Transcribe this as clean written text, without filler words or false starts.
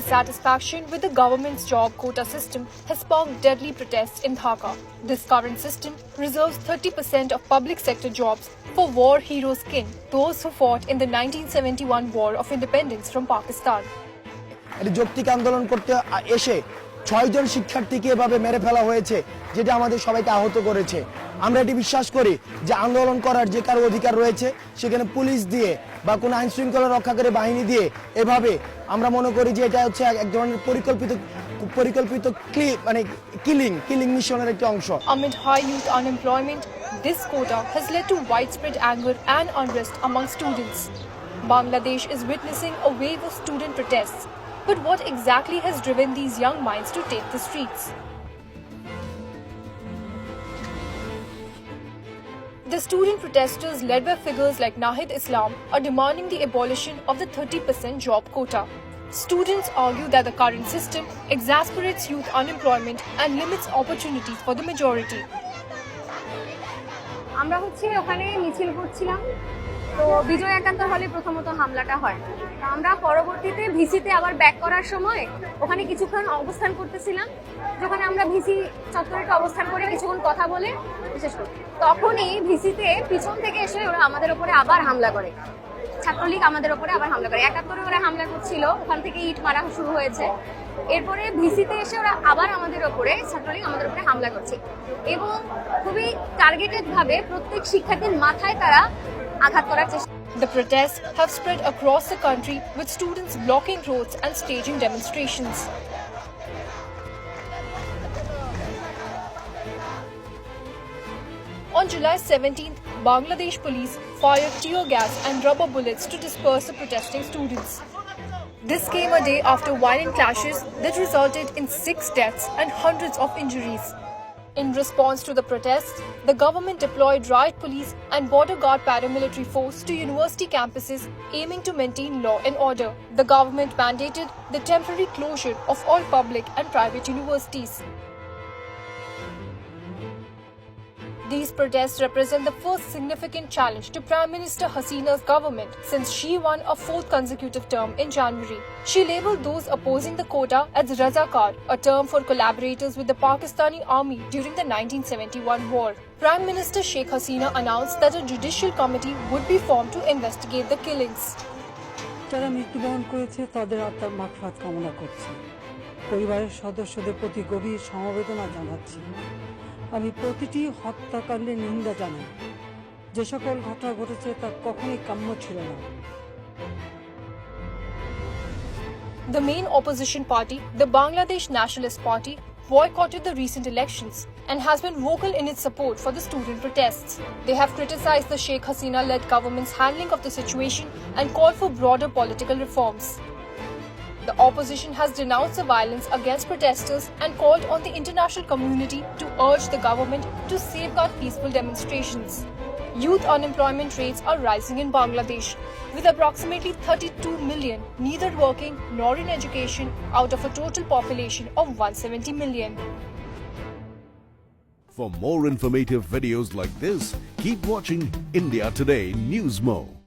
dissatisfaction with the government's job quota system has sparked deadly protests in Dhaka. This current system reserves 30% of public sector jobs for war heroes king, those who fought in the 1971 War of Independence from Pakistan. যৌক্তিক আন্দোলন করতে এসে 6 জন শিক্ষার্থীকে এভাবে মেরে ফেলা হয়েছে, যেটা আমাদের সবাইকে আহত করেছে। আমরা এটি বিশ্বাস করি যে আন্দোলন করার যে কারো অধিকার রয়েছে, সেখানে পুলিশ দিয়ে বা কোনো আইন শৃঙ্খলা রক্ষাকারী বাহিনী দিয়ে এভাবে আমরা মনে করি যে এটা হচ্ছে এক ধরনের পরিকল্পিত কিলিং মিশনের একটি অংশ। Amid high youth unemployment, this quota has led to widespread anger and unrest among students. Bangladesh is witnessing a wave of student protests. But what exactly has driven these young minds to take the streets? The student protesters, led by figures like Nahid Islam, are demanding the abolition of the 30% job quota. Students argue that the current system exacerbates youth unemployment and limits opportunities for the majority. আমরা ওখানে মিছিল করছিলাম, তো বিজয় একান্ত হলে প্রথমত হামলাটা হয়। আমরা পরবর্তীতে ভিসিতে আবার ব্যাক করার সময় ওখানে কিছুক্ষণ অবস্থান করতেছিলাম, যখন আমরা ভিসি চত্বরে অবস্থান করে কিছুক্ষণ কথা বলে বিশেষ করে তখনই ভিসিতে পিছন থেকে এসে ওরা আমাদের উপরে আবার হামলা করে। ছাত্রলীগ আমাদের উপরে আবার হামলা করে, 71 ওরা হামলা করছিল, ওখান থেকে ইট মারা শুরু হয়েছে। এরপরে ভিসিতে এসে ওরা আবার আমাদের উপরে ছাত্রলীগ আমাদের উপরে হামলা করছে এবং খুবই টার্গেটেড ভাবে প্রত্যেক শিক্ষার্থীর মাথায় তারা আঘাত করার চেষ্টা। The protests have spread across the country, with students blocking roads and staging demonstrations. On July 17th, Bangladesh police fired tear gas and rubber bullets to disperse the protesting students. This came a day after violent clashes that resulted in 6 deaths and hundreds of injuries. In response to the protests, the government deployed riot police and border guard paramilitary force to university campuses, aiming to maintain law and order. The government mandated the temporary closure of all public and private universities. These protests represent the first significant challenge to Prime Minister Hasina's government since she won a 4th consecutive term in January. She labelled those opposing the quota as Razakar, a term for collaborators with the Pakistani army during the 1971 war. Prime Minister Sheikh Hasina announced that a judicial committee would be formed to investigate the killings. যারা মৃত্যুবরণ করেছে তাদের আত্মার মাগফিরাত কামনা করছি। পরিবারের সদস্যদের প্রতি গভীর সমবেদনা জানাচ্ছি। আমি প্রতিটি হত্যাকাণ্ডের নিন্দা জানাই। যে সকল ঘটনা ঘটেছে তা কখনোই কাম্য ছিল না। The main opposition party, the Bangladesh Nationalist Party, boycotted the recent elections and has been vocal in its support for the student protests. They have criticized the Sheikh Hasina-led government's handling of the situation and called for broader political reforms. The opposition has denounced the violence against protesters and called on the international community to urge the government to safeguard peaceful demonstrations. Youth unemployment rates are rising in Bangladesh, with approximately 32 million neither working nor in education out of a total population of 170 million. For more informative videos like this, keep watching India Today News Mo.